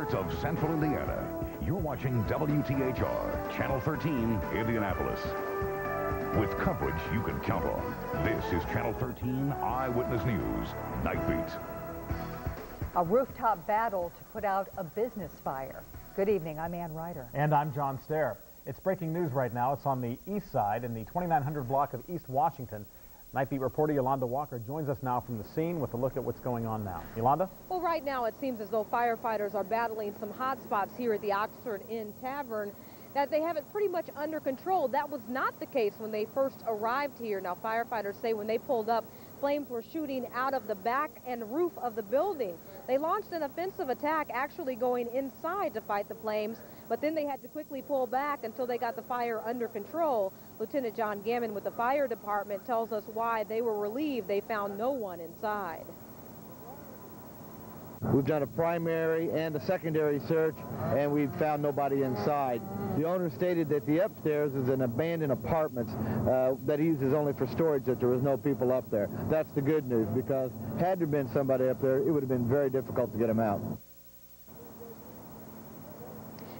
heart of central Indiana. You're watching WTHR, Channel 13, Indianapolis. With coverage you can count on, this is Channel 13 Eyewitness News, NightBeat. A rooftop battle to put out a business fire. Good evening, I'm Ann Ryder. And I'm John Stair. It's breaking news right now. It's on the east side in the 2900 block of East Washington. NightBeat reporter Yolanda Walker joins us now from the scene with a look at what's going on now. Yolanda? Well, right now it seems as though firefighters are battling some hot spots here at the Oxford Inn Tavern that they have it pretty much under control. That was not the case when they first arrived here. Now, firefighters say when they pulled up, flames were shooting out of the back and roof of the building. They launched an offensive attack, actually going inside to fight the flames, but then they had to quickly pull back until they got the fire under control. Lieutenant John Gammon with the fire department tells us why they were relieved they found no one inside. We've done a primary and a secondary search, and we've found nobody inside. The owner stated that the upstairs is an abandoned apartment that he uses only for storage, that there was no people up there. That's the good news, because had there been somebody up there, it would have been very difficult to get them out.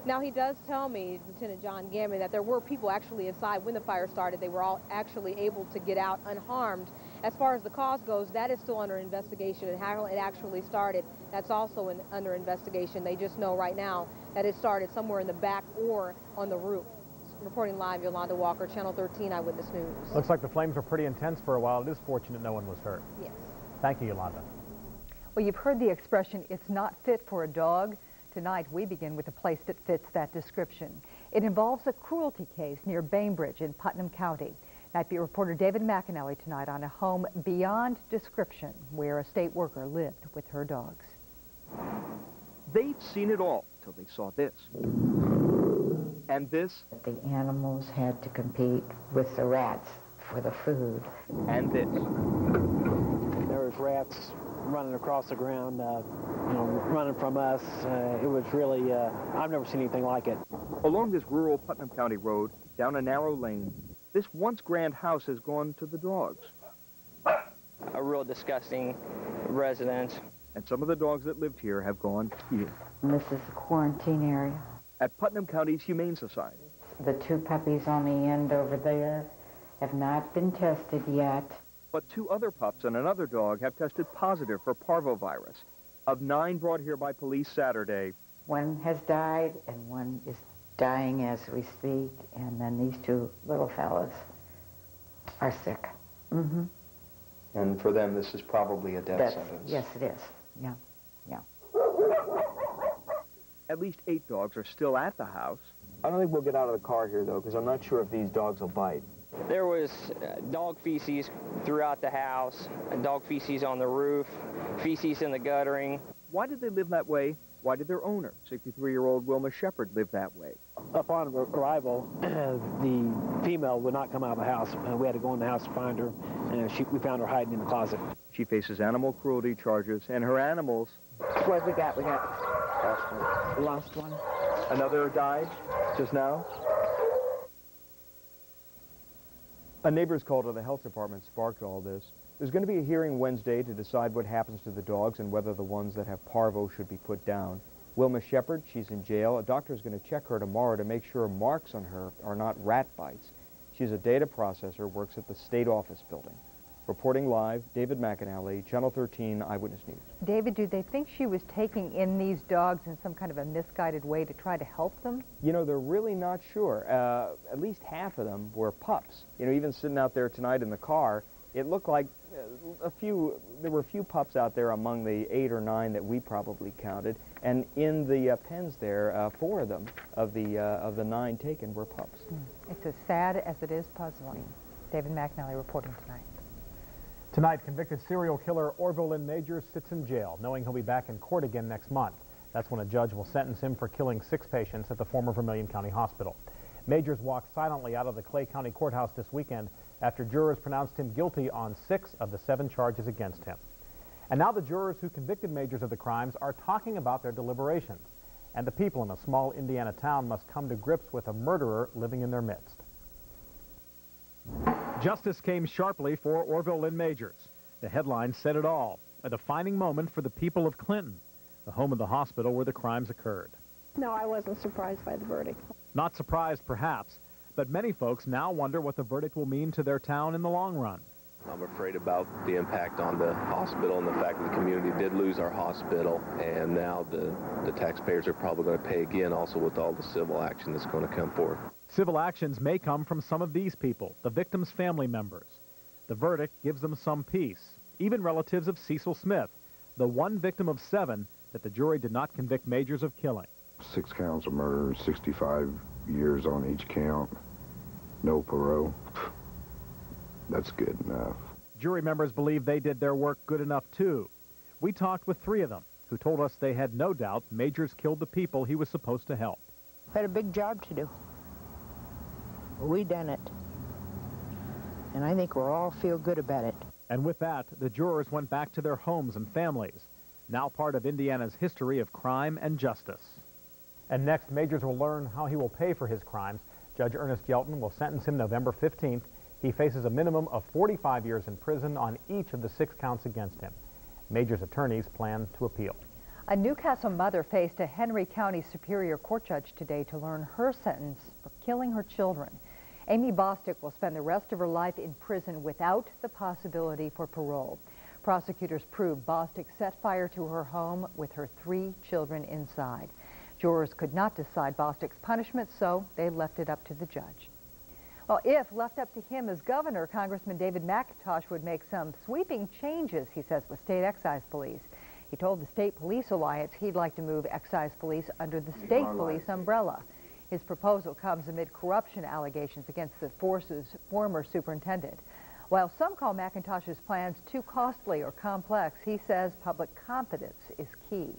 Now, he does tell me, Lieutenant John Gammon, that there were people actually inside when the fire started. They were all actually able to get out unharmed. As far as the cause goes, that is still under investigation, and how it actually started, that's also under investigation. They just know right now that it started somewhere in the back or on the roof. Reporting live, Yolanda Walker, Channel 13 Eyewitness News. Looks like the flames were pretty intense for a while. It is fortunate no one was hurt. Yes. Thank you, Yolanda. Well, you've heard the expression, it's not fit for a dog. Tonight, we begin with a place that fits that description. It involves a cruelty case near Bainbridge in Putnam County. NightBeat reporter David McAnally tonight on a home beyond description where a state worker lived with her dogs. They'd seen it all till they saw this. And this. The animals had to compete with the rats for the food. And this. There was rats running across the ground, running from us. It was really, I've never seen anything like it. Along this rural Putnam County road, down a narrow lane, this once grand house has gone to the dogs. A real disgusting residence. And some of the dogs that lived here have gone here. This is the quarantine area. At Putnam County's Humane Society. The two puppies on the end over there have not been tested yet. But two other pups and another dog have tested positive for parvovirus. Of 9 brought here by police Saturday, one has died and one is dying as we speak, and then these two little fellas are sick. Mm-hmm. And for them, this is probably a death sentence. Yes, it is. Yeah, yeah. At least 8 dogs are still at the house. I don't think we'll get out of the car here, though, because I'm not sure if these dogs will bite. There was dog feces throughout the house, dog feces on the roof, feces in the guttering. Why did they live that way? Why did their owner, 63-year-old Wilma Shepard, live that way? Upon arrival, the female would not come out of the house. We had to go in the house to find her, and we found her hiding in the closet. She faces animal cruelty charges, and her animals... What have we got? We got... Lost one. Lost one. Another died just now? A neighbor's call to the health department sparked all this. There's going to be a hearing Wednesday to decide what happens to the dogs and whether the ones that have parvo should be put down. Wilma Shepard, she's in jail. A doctor is going to check her tomorrow to make sure marks on her are not rat bites. She's a data processor, works at the state office building. Reporting live, David McAnally, Channel 13 Eyewitness News. David, do they think she was taking in these dogs in some kind of a misguided way to try to help them? You know, they're really not sure. At least half of them were pups. You know, even sitting out there tonight in the car, it looked like there were a few pups out there among the 8 or 9 that we probably counted. And in the pens there, 4 of them, of the 9 taken, were pups. It's as sad as it is puzzling. David McAnally reporting tonight. Tonight, convicted serial killer Orville Lynn Majors sits in jail, knowing he'll be back in court again next month. That's when a judge will sentence him for killing 6 patients at the former Vermilion County Hospital. Majors walked silently out of the Clay County Courthouse this weekend after jurors pronounced him guilty on 6 of the 7 charges against him. And now the jurors who convicted Majors of the crimes are talking about their deliberations. And the people in a small Indiana town must come to grips with a murderer living in their midst. Justice came sharply for Orville Lynn Majors. The headline said it all, a defining moment for the people of Clinton. the home of the hospital where the crimes occurred. No, I wasn't surprised by the verdict. Not surprised, perhaps, but many folks now wonder what the verdict will mean to their town in the long run. I'm afraid about the impact on the hospital and the fact that the community did lose our hospital, and now the taxpayers are probably going to pay again, also with all the civil action that's going to come forth. Civil actions may come from some of these people, the victims' family members. The verdict gives them some peace, even relatives of Cecil Smith, the one victim of 7 that the jury did not convict Majors of killing. 6 counts of murder, 65 years on each count, no parole. That's good enough. Jury members believe they did their work good enough, too. We talked with 3 of them, who told us they had no doubt Majors killed the people he was supposed to help. We had a big job to do. We done it. And I think we'll all feel good about it. And with that, the jurors went back to their homes and families, now part of Indiana's history of crime and justice. And next, Majors will learn how he will pay for his crimes. Judge Ernest Yelton will sentence him November 15th. He faces a minimum of 45 years in prison on each of the 6 counts against him. Major's attorneys plan to appeal. A Newcastle mother faced a Henry County Superior Court judge today to learn her sentence for killing her children. Amy Bostick will spend the rest of her life in prison without the possibility for parole. Prosecutors proved Bostick set fire to her home with her 3 children inside. Jurors could not decide Bostick's punishment, so they left it up to the judge. Well, if left up to him as governor, Congressman David McIntosh would make some sweeping changes, he says, with state excise police. He told the State Police Alliance he'd like to move excise police under the state police umbrella. His proposal comes amid corruption allegations against the force's former superintendent. While some call McIntosh's plans too costly or complex, he says public confidence is key.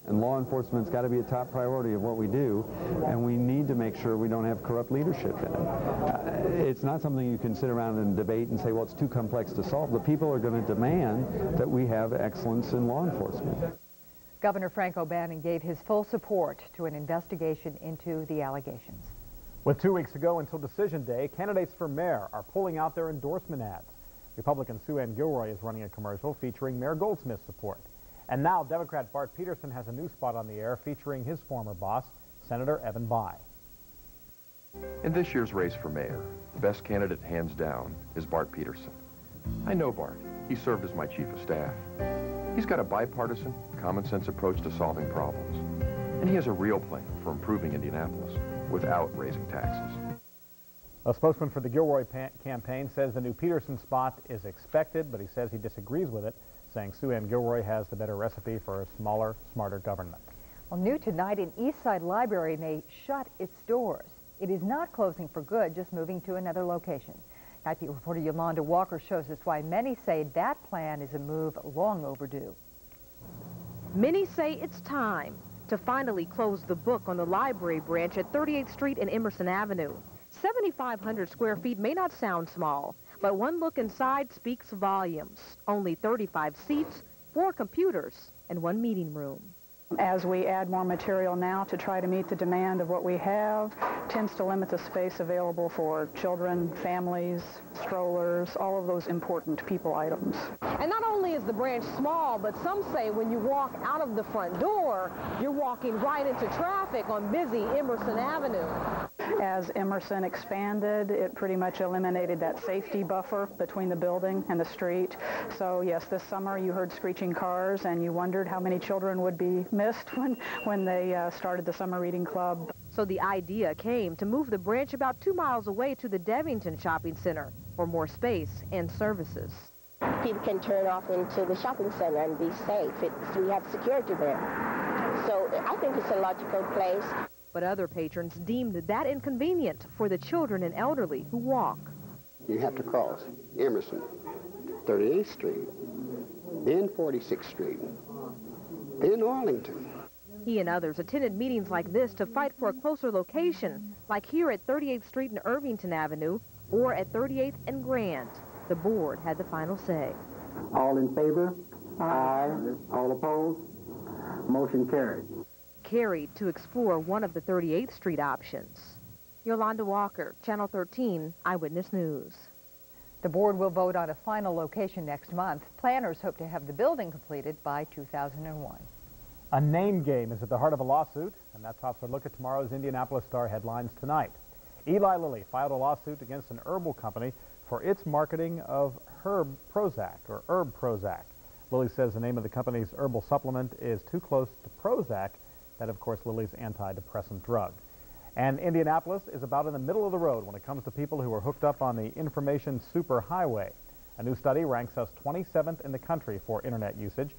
And law enforcement's got to be a top priority of what we do, and we need to make sure we don't have corrupt leadership in it. It's not something you can sit around and debate and say, well, it's too complex to solve. The people are going to demand that we have excellence in law enforcement. Governor Frank O'Bannon gave his full support to an investigation into the allegations. With 2 weeks to go until Decision Day, candidates for mayor are pulling out their endorsement ads. Republican Sue Ann Gilroy is running a commercial featuring Mayor Goldsmith's support. And now Democrat Bart Peterson has a new spot on the air featuring his former boss, Senator Evan Bayh. In this year's race for mayor, the best candidate hands down is Bart Peterson. I know Bart. He served as my chief of staff. He's got a bipartisan, common-sense approach to solving problems. And he has a real plan for improving Indianapolis without raising taxes. A spokesman for the Gilroy campaign says the new Peterson spot is expected, but he says he disagrees with it, saying Sue Ann Gilroy has the better recipe for a smaller, smarter government. Well, new tonight, an Eastside library may shut its doors. It is not closing for good, just moving to another location. NightBeat reporter Yolanda Walker shows us why many say that plan is a move long overdue. Many say it's time to finally close the book on the library branch at 38th Street and Emerson Avenue. 7,500 square feet may not sound small, but one look inside speaks volumes. Only 35 seats, 4 computers, and 1 meeting room. As we add more material now to try to meet the demand of what we have, tends to limit the space available for children, families, strollers, all of those important people items. And not only is the branch small, but some say when you walk out of the front door, you're walking right into traffic on busy Emerson Avenue. As Emerson expanded, it pretty much eliminated that safety buffer between the building and the street. So yes, this summer you heard screeching cars and you wondered how many children would be missed when they started the summer reading club. So the idea came to move the branch about 2 miles away to the Devington Shopping Center for more space and services. People can turn off into the shopping center and be safe. We have security there. So I think it's a logical place. But other patrons deemed that inconvenient for the children and elderly who walk. You have to cross Emerson, 38th Street, then 46th Street, then Arlington. He and others attended meetings like this to fight for a closer location, like here at 38th Street and Irvington Avenue, or at 38th and Grand. The board had the final say. All in favor? Aye. All opposed? Motion carried. Carried to explore one of the 38th Street options. Yolanda Walker, Channel 13, Eyewitness News. The board will vote on a final location next month. Planners hope to have the building completed by 2001. A name game is at the heart of a lawsuit, and that tops our look at tomorrow's Indianapolis Star headlines tonight. Eli Lilly filed a lawsuit against an herbal company for its marketing of Herbozac, or Herbozac. Lilly says the name of the company's herbal supplement is too close to Prozac, that of course Lilly's antidepressant drug. And Indianapolis is about in the middle of the road when it comes to people who are hooked up on the information superhighway. A new study ranks us 27th in the country for internet usage.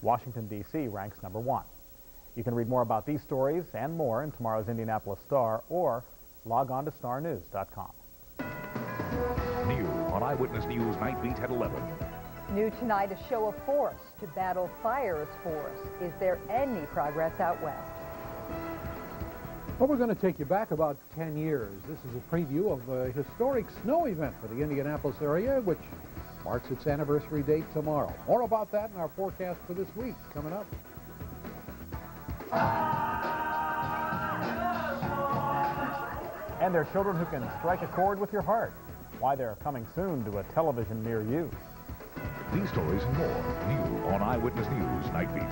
Washington, D.C. ranks number 1. You can read more about these stories and more in tomorrow's Indianapolis Star, or log on to starnews.com. New on Eyewitness News Night Beat at 11. New tonight, a show of force to battle fire's force. Is there any progress out west? Well, we're going to take you back about 10 years. This is a preview of a historic snow event for the Indianapolis area, which marks its anniversary date tomorrow. More about that in our forecast for this week coming up. And there are children who can strike a chord with your heart. Why they're coming soon to a television near you. These stories and more, new on Eyewitness News Night Beat.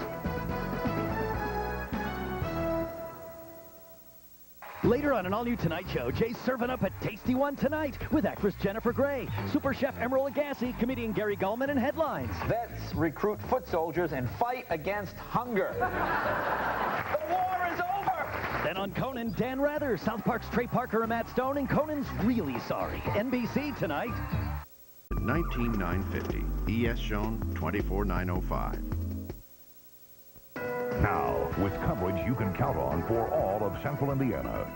Later on an all-new Tonight Show, Jay's serving up a tasty one tonight with actress Jennifer Grey, super chef Emeril Lagasse, comedian Gary Gulman, and headlines. Vets recruit foot soldiers and fight against hunger. The war is over! Then on Conan, Dan Rather, South Park's Trey Parker and Matt Stone, and Conan's Really Sorry. NBC tonight. 19950, ES shown 24905. Now, with coverage you can count on for all of Central Indiana.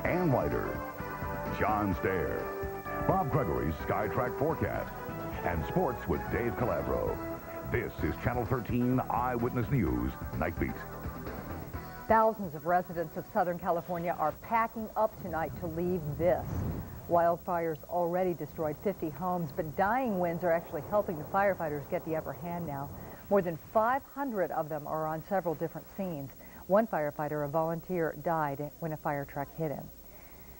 Ann Wider, John Stair, Bob Gregory's SkyTrack forecast, and sports with Dave Calabro. This is Channel 13 Eyewitness News Night Beat. Thousands of residents of Southern California are packing up tonight to leave this. Wildfires already destroyed 50 homes, but dying winds are actually helping the firefighters get the upper hand now. More than 500 of them are on several different scenes. One firefighter, a volunteer, died when a fire truck hit him.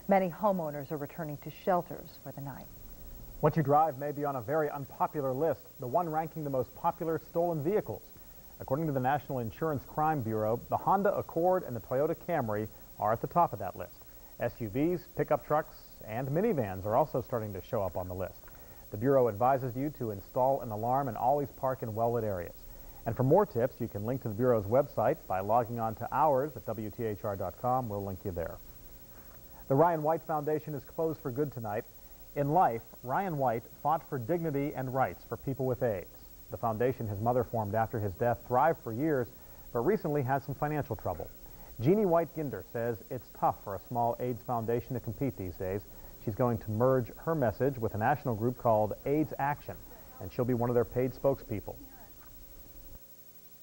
Many homeowners are returning to shelters for the night. What you drive may be on a very unpopular list, the one ranking the most popular stolen vehicles. According to the National Insurance Crime Bureau, the Honda Accord and the Toyota Camry are at the top of that list. SUVs, pickup trucks, and minivans are also starting to show up on the list. The Bureau advises you to install an alarm and always park in well-lit areas. And for more tips, you can link to the Bureau's website by logging on to ours at WTHR.com. We'll link you there. The Ryan White Foundation is closed for good tonight. In life, Ryan White fought for dignity and rights for people with AIDS. The foundation his mother formed after his death thrived for years, but recently had some financial trouble. Jeannie White-Ginder says it's tough for a small AIDS foundation to compete these days. She's going to merge her message with a national group called AIDS Action, and she'll be one of their paid spokespeople.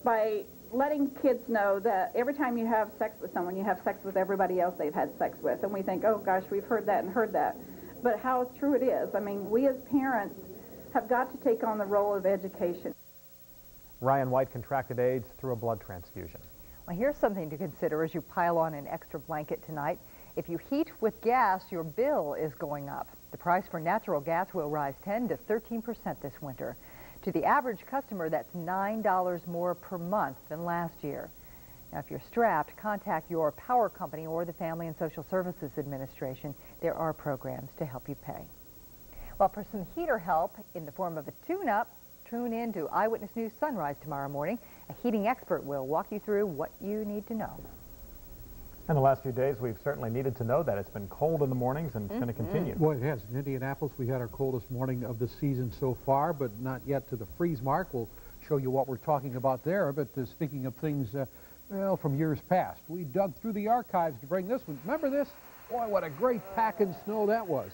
By letting kids know that every time you have sex with someone, you have sex with everybody else they've had sex with. And we think, oh gosh, we've heard that and heard that. But how true it is. I mean, we as parents have got to take on the role of education. Ryan White contracted AIDS through a blood transfusion. Well, here's something to consider as you pile on an extra blanket tonight. If you heat with gas, your bill is going up. The price for natural gas will rise 10 to 13% this winter. To the average customer, that's $9 more per month than last year. Now, if you're strapped, contact your power company or the Family and Social Services Administration. There are programs to help you pay. Well, for some heater help in the form of a tune-up, tune in to Eyewitness News Sunrise tomorrow morning. A heating expert will walk you through what you need to know. In the last few days, we've certainly needed to know that. It's been cold in the mornings and it's going to continue. Well, it has. In Indianapolis, we had our coldest morning of the season so far, but not yet to the freeze mark. We'll show you what we're talking about there. But speaking of things, well, from years past, we dug through the archives to bring this one. Remember this? Boy, what a great pack of snow that was.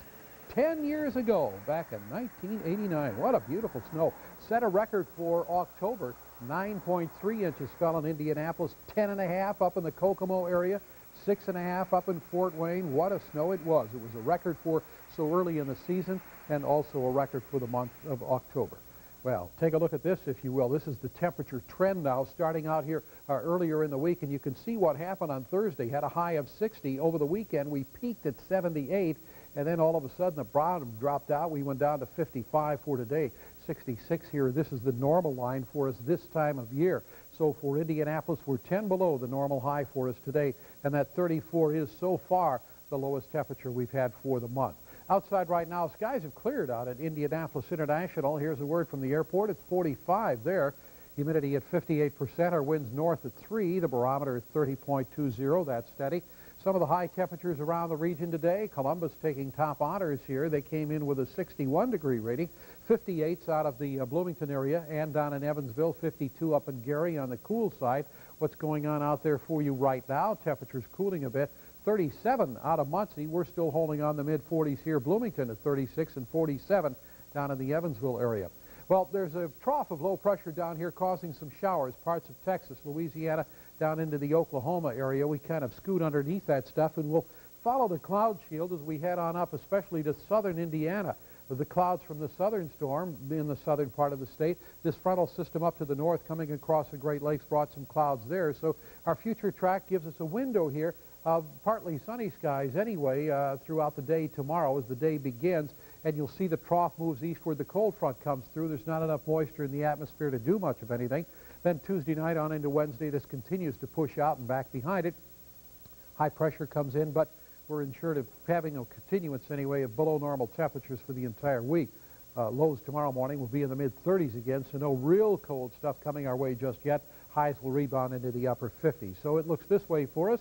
10 years ago, back in 1989. What a beautiful snow. Set a record for October. 9.3 inches fell in Indianapolis, 10.5 up in the Kokomo area, 6.5 up in Fort Wayne. What a snow it was. It was a record for so early in the season and also a record for the month of October. Well, take a look at this, if you will. This is the temperature trend now starting out here earlier in the week, and you can see what happened on Thursday. Had a high of 60. Over the weekend, we peaked at 78, and then all of a sudden the bottom dropped out. We went down to 55 for today, 66 here. This is the normal line for us this time of year. So for Indianapolis, we're 10 below the normal high for us today, and that 34 is so far the lowest temperature we've had for the month. Outside right now, skies have cleared out at Indianapolis International. Here's a word from the airport. It's 45 there. Humidity at 58%. Our winds north at 3. The barometer at 30.20. That's steady. Some of the high temperatures around the region today. Columbus taking top honors here. They came in with a 61-degree rating. 58's out of the Bloomington area and down in Evansville. 52 up in Gary on the cool side. What's going on out there for you right now? Temperatures cooling a bit. 37 out of Muncie. We're still holding on the mid-40s here. Bloomington at 36 and 47 down in the Evansville area. Well, there's a trough of low pressure down here causing some showers. Parts of Texas, Louisiana, down into the Oklahoma area. We kind of scoot underneath that stuff, and we'll follow the cloud shield as we head on up, especially to southern Indiana. The clouds from the southern storm in the southern part of the state. This frontal system up to the north coming across the Great Lakes brought some clouds there. So our future track gives us a window here of partly sunny skies anyway throughout the day tomorrow as the day begins. And you'll see the trough moves eastward. The cold front comes through. There's not enough moisture in the atmosphere to do much of anything. Then Tuesday night on into Wednesday, this continues to push out and back behind it. High pressure comes in, but we're insured of having a continuance anyway of below normal temperatures for the entire week. Lows tomorrow morning will be in the mid-30s again, so no real cold stuff coming our way just yet. Highs will rebound into the upper 50s. So it looks this way for us.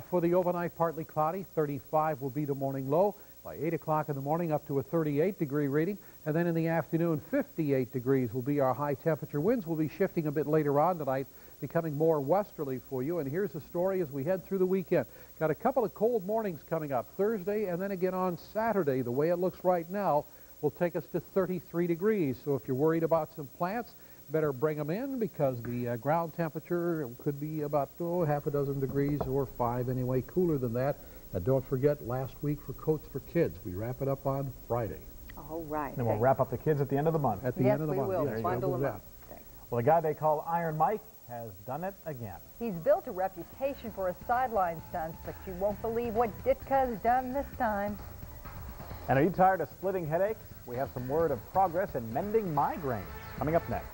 For the overnight, partly cloudy. 35 will be the morning low. By 8 o'clock in the morning, up to a 38-degree reading. And then in the afternoon, 58 degrees will be our high temperature. Winds will be shifting a bit later on tonight, becoming more westerly for you. And here's the story as we head through the weekend. Got a couple of cold mornings coming up Thursday and then again on Saturday. The way it looks right now will take us to 33 degrees. So if you're worried about some plants, better bring them in because the ground temperature could be about half a dozen degrees or 5 anyway, cooler than that. And don't forget, last week for Coats for Kids. We wrap it up on Friday. All right. And we'll wrap up the kids at the end of the month. Yes, we will. Bundle them up. Well, the guy they call Iron Mike has done it again. He's built a reputation for his sideline stunts, but you won't believe what Ditka's done this time. And are you tired of splitting headaches? We have some word of progress in mending migraines. Coming up next.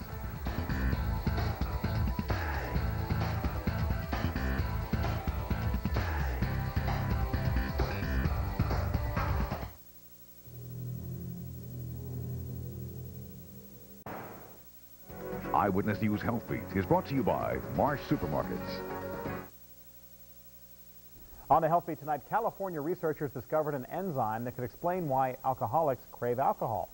Eyewitness News Health Beat is brought to you by Marsh Supermarkets. On the Health Beat tonight, California researchers discovered an enzyme that could explain why alcoholics crave alcohol.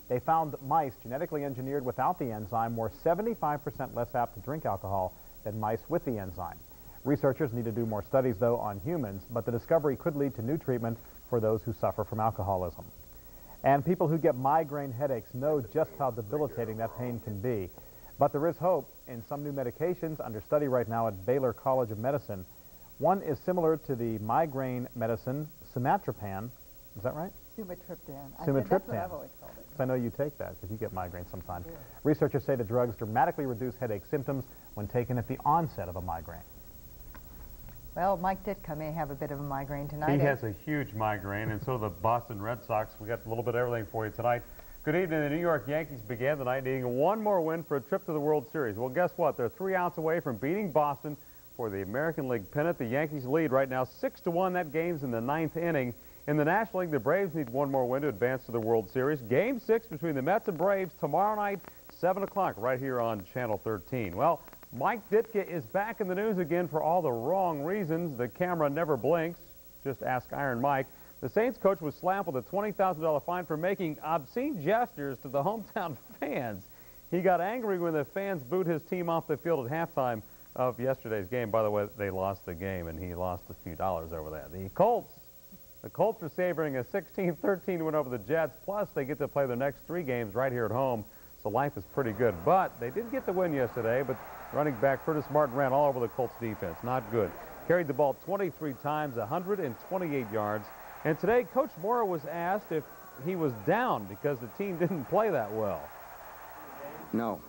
They found mice genetically engineered without the enzyme were 75% less apt to drink alcohol than mice with the enzyme. Researchers need to do more studies, though, on humans, but the discovery could lead to new treatment for those who suffer from alcoholism. And people who get migraine headaches know just how debilitating that pain can be. But there is hope in some new medications under study right now at Baylor College of Medicine. One is similar to the migraine medicine, Sumatriptan. Is that right? Sumatriptan. Sumatriptan. That's what I've always called it. I know you take that because you get migraines sometimes. Yeah. Researchers say the drugs dramatically reduce headache symptoms when taken at the onset of a migraine. Well, Mike Ditka may have a bit of a migraine tonight. He has a huge migraine, and so do the Boston Red Sox. We got a little bit of everything for you tonight. Good evening. The New York Yankees began the night needing one more win for a trip to the World Series. Well, guess what? They're 3 outs away from beating Boston for the American League pennant. The Yankees lead right now 6-1. That game's in the 9th inning. In the National League, the Braves need one more win to advance to the World Series. Game 6 between the Mets and Braves tomorrow night, 7 o'clock, right here on Channel 13. Well, Mike Ditka is back in the news again for all the wrong reasons. The camera never blinks. Just ask Iron Mike. The Saints coach was slapped with a $20,000 fine for making obscene gestures to the hometown fans. He got angry when the fans booed his team off the field at halftime of yesterday's game. By the way, they lost the game, and he lost a few dollars over that. The Colts are savoring a 16-13 win over the Jets, plus they get to play their next 3 games right here at home, so life is pretty good. But they did get the win yesterday, but running back Curtis Martin ran all over the Colts defense. Not good. Carried the ball 23 times, 128 yards. And today, Coach Mora was asked if he was down because the team didn't play that well. No.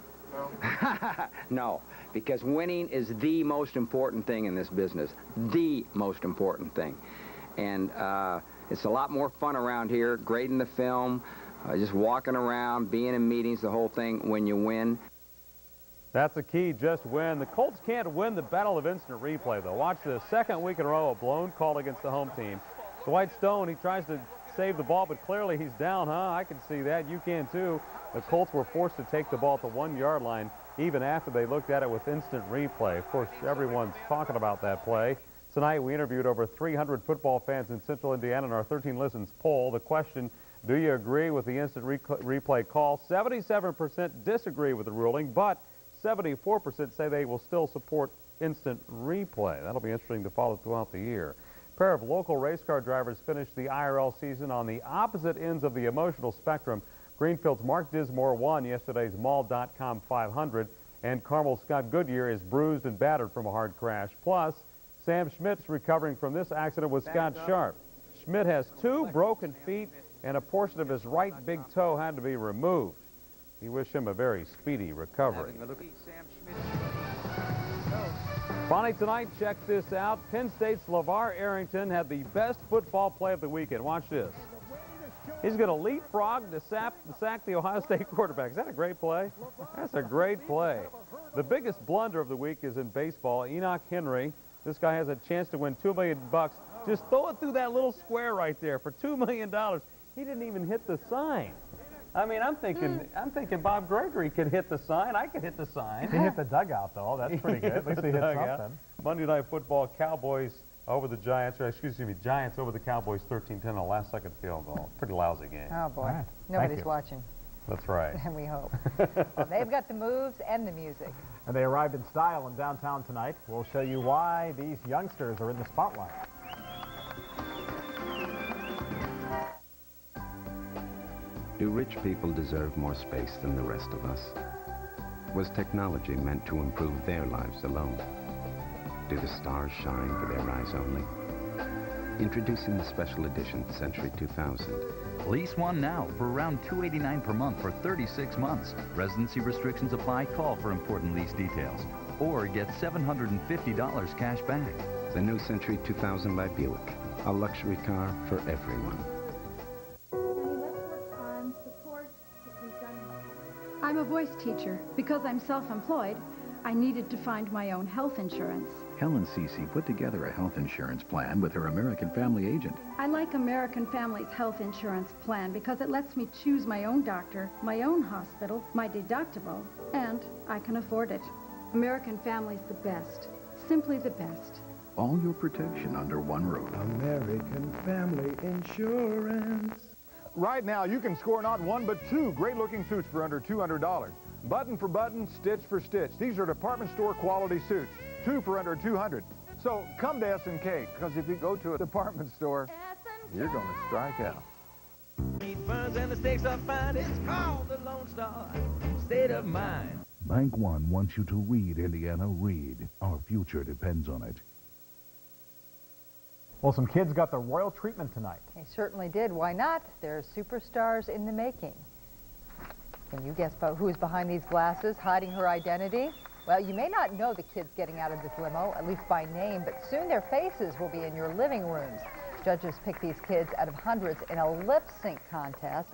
No, because winning is the most important thing in this business. The most important thing. And It's a lot more fun around here, grading the film, just walking around, being in meetings, the whole thing when you win. That's the key, just win. The Colts can't win the battle of instant replay, though. Watch this, second week in a row, a blown call against the home team. Dwight Stone, he tries to save the ball, but clearly he's down, huh? I can see that. You can, too. The Colts were forced to take the ball at the 1-yard line, even after they looked at it with instant replay. Of course, everyone's talking about that play. Tonight, we interviewed over 300 football fans in Central Indiana in our 13 Listens poll. The question, do you agree with the instant replay call? 77% disagree with the ruling, but 74% say they will still support instant replay. That'll be interesting to follow throughout the year. A pair of local race car drivers finished the IRL season on the opposite ends of the emotional spectrum. Greenfield's Mark Dismore won yesterday's Mall.com 500, and Carmel's Scott Goodyear is bruised and battered from a hard crash. Plus, Sam Schmidt's recovering from this accident with Scott Sharp. Schmidt has 2 broken feet, and a portion of his right big toe had to be removed. We wish him a very speedy recovery. Finally tonight, check this out. Penn State's LeVar Arrington had the best football play of the weekend. Watch this. He's going to leapfrog to sack the Ohio State quarterback. Is that a great play? That's a great play. The biggest blunder of the week is in baseball. Enoch Henry. This guy has a chance to win $2 million. Just throw it through that little square right there for $2 million. He didn't even hit the sign. I mean, I'm thinking Bob Gregory could hit the sign. I could hit the sign. He hit the dugout, though. That's pretty good. At least he hit something. Monday Night Football, Cowboys over the Giants, or excuse me, Giants over the Cowboys 13-10 on a last-second field goal. Pretty lousy game. Oh, boy. Right. Nobody's watching. That's right. And we hope. Well, they've got the moves and the music. And they arrived in style in downtown tonight. We'll show you why these youngsters are in the spotlight. Do rich people deserve more space than the rest of us? Was technology meant to improve their lives alone? Do the stars shine for their eyes only? Introducing the special edition Century 2000. Lease one now for around $289 per month for 36 months. Residency restrictions apply. Call for important lease details. Or get $750 cash back. The new Century 2000 by Buick. A luxury car for everyone. I'm a voice teacher. Because I'm self-employed, I needed to find my own health insurance. Helen Cece put together a health insurance plan with her American Family agent. I like American Family's health insurance plan because it lets me choose my own doctor, my own hospital, my deductible, and I can afford it. American Family's the best. Simply the best. All your protection under one roof. American Family Insurance. Right now, you can score not one, but 2 great-looking suits for under $200. Button for button, stitch for stitch. These are department store quality suits. 2 for under $200. So come to S&K, because if you go to a department store, you're going to strike out. And the stakes are fine. It's called the Lone Star State of Mind. Bank One wants you to read, Indiana, read. Our future depends on it. Well, some kids got the royal treatment tonight. They certainly did. Why not? They're superstars in the making. Can you guess who's behind these glasses, hiding her identity? Well, you may not know the kids getting out of this limo, at least by name, but soon their faces will be in your living rooms. Judges picked these kids out of hundreds in a lip-sync contest.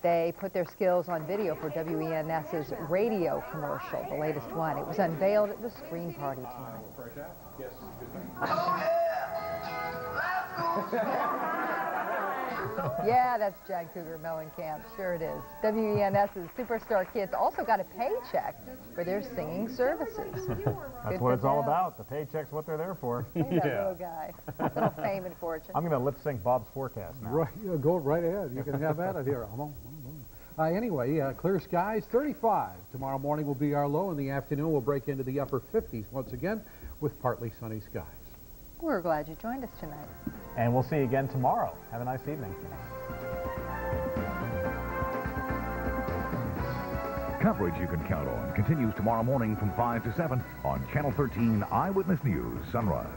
They put their skills on video for WENS's radio commercial, the latest one. It was unveiled at the screen party tonight. Yeah, that's Jan Cougar Mellencamp. Sure it is. WENS's superstar kids also got a paycheck for their singing services. That's what it's all about. The paycheck's what they're there for. That little guy. Little fame and fortune. I'm going to lip sync Bob's forecast now. Right, go right ahead. You can have at it here. Anyway, clear skies, 35. Tomorrow morning will be our low. In the afternoon, we'll break into the upper 50s once again with partly sunny skies. We're glad you joined us tonight. And we'll see you again tomorrow. Have a nice evening. Coverage you can count on continues tomorrow morning from 5 to 7 on Channel 13 Eyewitness News Sunrise.